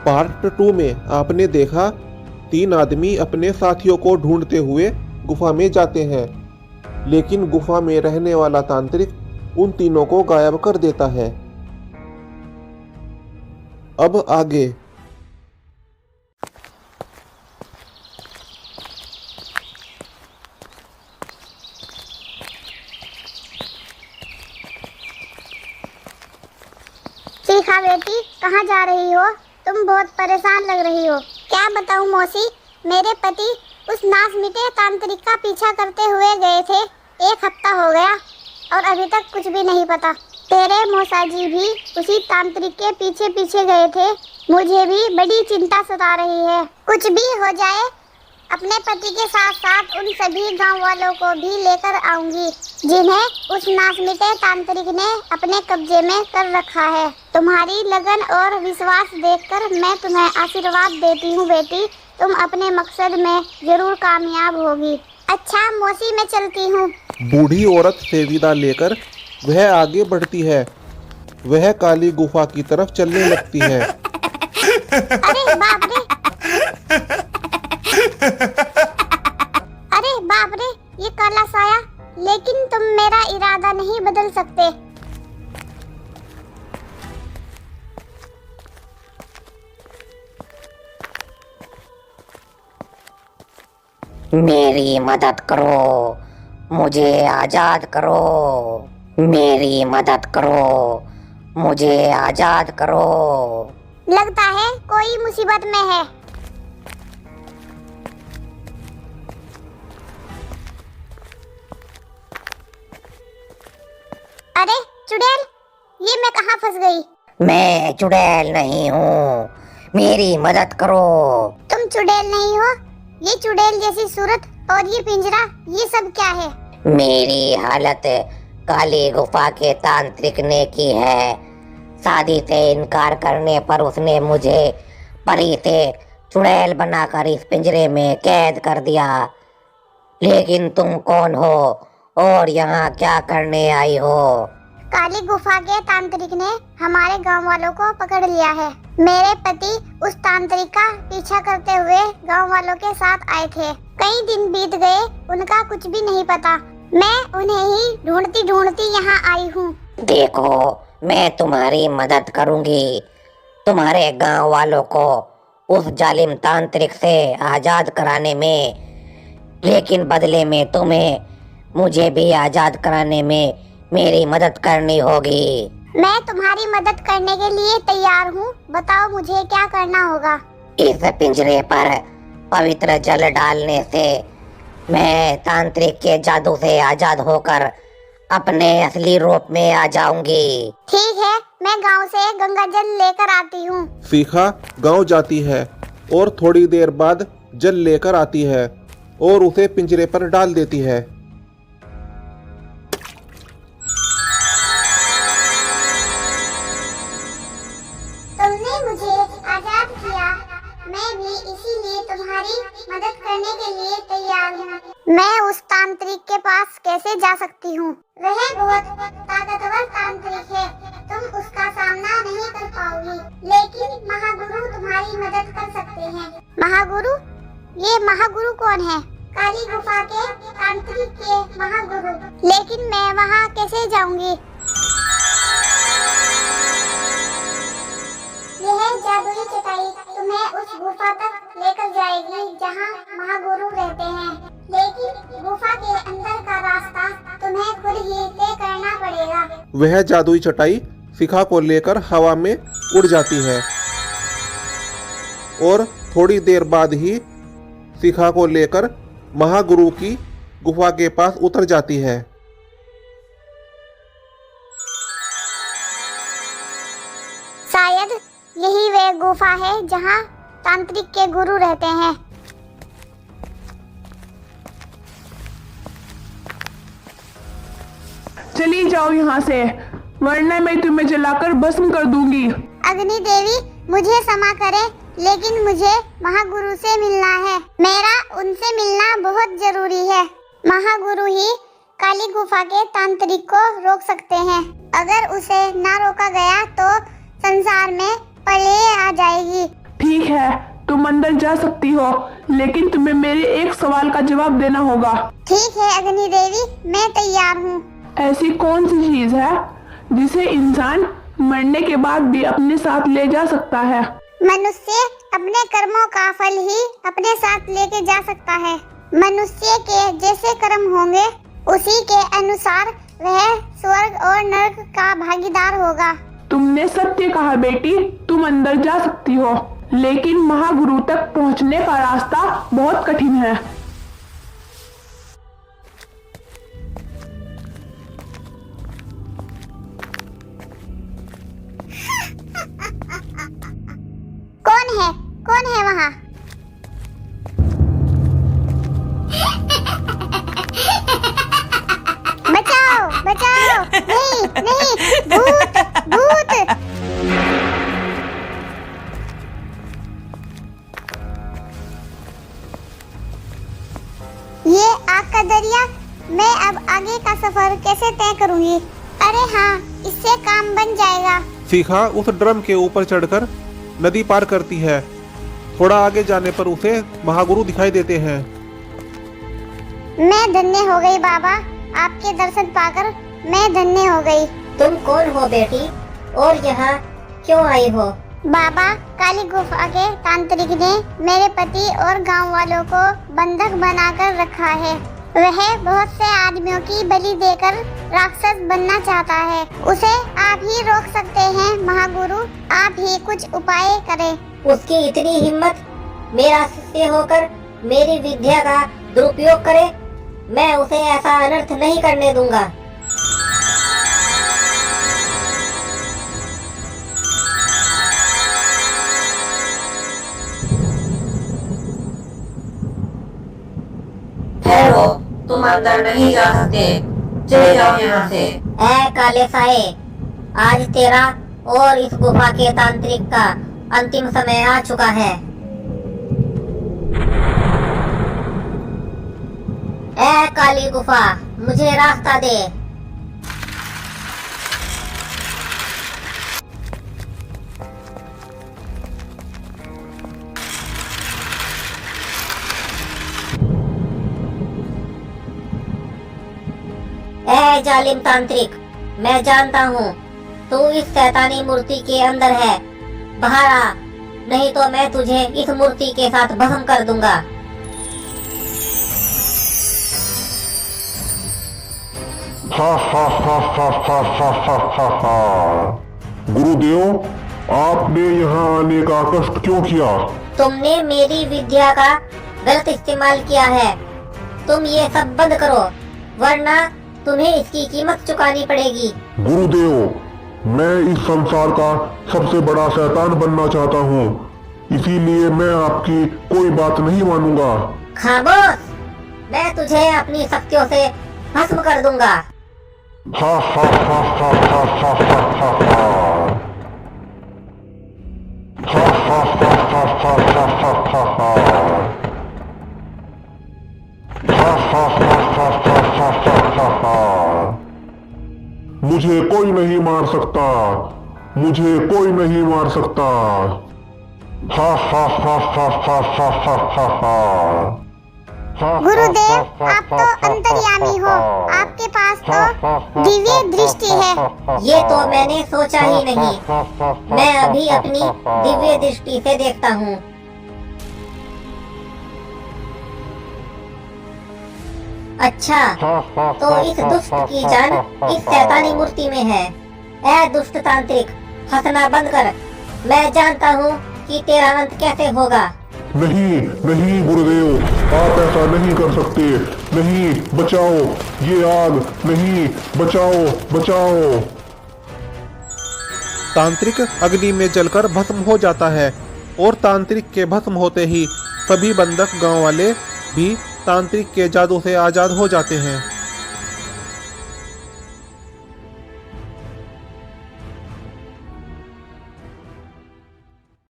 Part 2 में आपने देखा 3 आदमी अपने साथियों को ढूंढते हुए गुफा में जाते हैं, लेकिन गुफा में रहने वाला तांत्रिक उन तीनों को गायब कर देता है। अब आगे। शिखा बेटी, कहाँ जा रही हो? तुम बहुत परेशान लग रही हो। क्या बताऊं मौसी, मेरे पति उस नाश मिटे तांत्रिक का पीछा करते हुए गए थे। 1 हफ्ता हो गया और अभी तक कुछ भी नहीं पता। तेरे मौसा जी भी उसी तांत्रिक के पीछे पीछे गए थे। मुझे भी बड़ी चिंता सता रही है। कुछ भी हो जाए, अपने पति के साथ साथ उन सभी गांव वालों को भी लेकर आऊंगी जिन्हें उस नाश मिटे तांत्रिक ने अपने कब्जे में कर रखा है। तुम्हारी लगन और विश्वास देखकर मैं तुम्हें आशीर्वाद देती हूँ बेटी, तुम अपने मकसद में जरूर कामयाब होगी। अच्छा मौसी, मैं चलती हूँ। बूढ़ी औरत से विदा लेकर वह आगे बढ़ती है। वह काली गुफा की तरफ चलने लगती है। अरे बाप रे, अरे बाप रे, ये काला साया। लेकिन तुम मेरा इरादा नहीं बदल सकते। मेरी मदद करो, मुझे आजाद करो। मेरी मदद करो, मुझे आजाद करो। लगता है कोई मुसीबत में है। अरे चुड़ैल, ये मैं कहाँ फंस गई? मैं चुड़ैल नहीं हूँ, मेरी मदद करो। तुम चुड़ैल नहीं हो? ये चुड़ैल जैसी सूरत और ये पिंजरा, ये सब क्या है? मेरी हालत काली गुफा के तांत्रिक ने की है। शादी से इनकार करने पर उसने मुझे परी से चुड़ैल बनाकर इस पिंजरे में कैद कर दिया। लेकिन तुम कौन हो और यहाँ क्या करने आई हो? काली गुफा के तांत्रिक ने हमारे गांव वालों को पकड़ लिया है। मेरे पति उस तांत्रिक का पीछा करते हुए गांव वालों के साथ आए थे। कई दिन बीत गए, उनका कुछ भी नहीं पता। मैं उन्हें ही ढूंढती ढूंढती यहाँ आई हूँ। देखो, मैं तुम्हारी मदद करूंगी, तुम्हारे गांव वालों को उस जालिम तांत्रिक से आजाद कराने में। लेकिन बदले में तुम्हें मुझे भी आजाद कराने में मेरी मदद करनी होगी। मैं तुम्हारी मदद करने के लिए तैयार हूँ। बताओ मुझे क्या करना होगा? इस पिंजरे पर पवित्र जल डालने से मैं तांत्रिक के जादू से आजाद होकर अपने असली रूप में आ जाऊंगी। ठीक है, मैं गांव से गंगा जल लेकर आती हूँ। शिखा गांव जाती है और थोड़ी देर बाद जल लेकर आती है और उसे पिंजरे पर डाल देती है। तुमने मुझे आजाद किया, मैं भी इसीलिए तुम्हारी मदद करने के लिए तैयार हूँ। मैं उस तांत्रिक के पास कैसे जा सकती हूँ? वह बहुत ताकतवर तांत्रिक है, तुम उसका सामना नहीं कर पाओगी। लेकिन महागुरु तुम्हारी मदद कर सकते हैं। महागुरु? ये महागुरु कौन है? काली गुफा के तांत्रिक के महागुरु। लेकिन मैं वहाँ कैसे जाऊँगी? यह जादुई चटाई तुम्हें उस गुफा तक लेकर जाएगी जहाँ महागुरु रहते हैं। लेकिन गुफा के अंदर का रास्ता तुम्हें खुद ही तय करना पड़ेगा। वह जादुई चटाई शिखा को लेकर हवा में उड़ जाती है और थोड़ी देर बाद ही शिखा को लेकर महागुरु की गुफा के पास उतर जाती है। शायद यही वह गुफा है जहाँ तांत्रिक के गुरु रहते हैं। चली जाओ यहाँ से, वरना मैं तुम्हें जलाकर भस्म कर दूंगी। अग्नि देवी, मुझे क्षमा करे, लेकिन मुझे महागुरु से मिलना है। मेरा उनसे मिलना बहुत जरूरी है। महागुरु ही काली गुफा के तांत्रिक को रोक सकते हैं। अगर उसे ना रोका गया तो संसार में प्रलय आ जाएगी। ठीक है, तुम अंदर जा सकती हो, लेकिन तुम्हें मेरे एक सवाल का जवाब देना होगा। ठीक है अग्नि देवी, मैं तैयार हूँ। ऐसी कौन सी चीज है जिसे इंसान मरने के बाद भी अपने साथ ले जा सकता है? मनुष्य अपने कर्मों का फल ही अपने साथ लेके जा सकता है। मनुष्य के जैसे कर्म होंगे उसी के अनुसार वह स्वर्ग और नरक का भागीदार होगा। तुमने सत्य कहा बेटी, तुम अंदर जा सकती हो, लेकिन महागुरु तक पहुंचने का रास्ता बहुत कठिन है। कौन है वहाँ? बचाओ बचाओ, नहीं नहीं, भूत भूत। ये आग का दरिया, मैं अब आगे का सफर कैसे तय करूँगी? अरे हाँ, इससे काम बन जाएगा। शिखा उस ड्रम के ऊपर चढ़कर नदी पार करती है। थोड़ा आगे जाने पर उसे महागुरु दिखाई देते हैं। मैं धन्य हो गई बाबा, आपके दर्शन पाकर मैं धन्य हो गई। तुम कौन हो बेटी और यहाँ क्यों आई हो? बाबा, काली गुफा के तांत्रिक ने मेरे पति और गांव वालों को बंधक बनाकर रखा है। वह बहुत से आदमियों की बलि देकर राक्षस बनना चाहता है। उसे आप ही रोक सकते हैं महागुरु, आप ही कुछ उपाय करें। उसकी इतनी हिम्मत मेरा शिष्य होकर मेरी विद्या का दुरुपयोग करे? मैं उसे ऐसा अनर्थ नहीं करने दूंगा। ठहरो, तुम अंदर नहीं जा सकते, चले जाओ यहाँ से। ऐ काले साए, आज तेरा और इस गुफा के तांत्रिक का अंतिम समय आ चुका है। ऐ काली गुफा, मुझे रास्ता दे। ऐ जालिम तांत्रिक, मैं जानता हूँ तू इस शैतानी मूर्ति के अंदर है। बाहर आ, नहीं तो मैं तुझे इस मूर्ति के साथ भस्म कर दूंगा। हा हा हा हा हा हा हा हा हा। गुरुदेव, आपने यहाँ आने का कष्ट क्यों किया? तुमने मेरी विद्या का गलत इस्तेमाल किया है। तुम ये सब बंद करो, वरना तुम्हें इसकी कीमत चुकानी पड़ेगी। गुरुदेव, मैं इस संसार का सबसे बड़ा शैतान बनना चाहता हूँ, इसीलिए मैं आपकी कोई बात नहीं मानूंगा। खामोश, मैं तुझे अपनी शक्तियों से भस्म कर दूंगा। हा हा हा हा हा हा हा हा हा। हा हा हा हा हा हा हा हा हा। हा हा हा हा हा हा हा हा। मुझे कोई नहीं मार सकता, मुझे कोई नहीं मार सकता। हा हा हा हा हा हा हा हा हा। गुरुदेव, आप तो अंतर्यामी हो, आपके पास तो दिव्य दृष्टि है। ये तो मैंने सोचा ही नहीं। मैं अभी अपनी दिव्य दृष्टि से देखता हूँ। अच्छा, तो इस दुष्ट की जान इस शैतानी मूर्ति में है। ऐ दुष्ट तांत्रिक, हंसना बंद कर। मैं जानता हूँ कि तेरा अंत कैसे होगा। नहीं नहीं गुरुदेव, आप ऐसा नहीं कर सकते। नहीं, बचाओ, ये आग, नहीं, बचाओ बचाओ। तांत्रिक अग्नि में जलकर भस्म हो जाता है और तांत्रिक के भस्म होते ही सभी बंधक गांव वाले भी तांत्रिक के जादू से आजाद हो जाते हैं।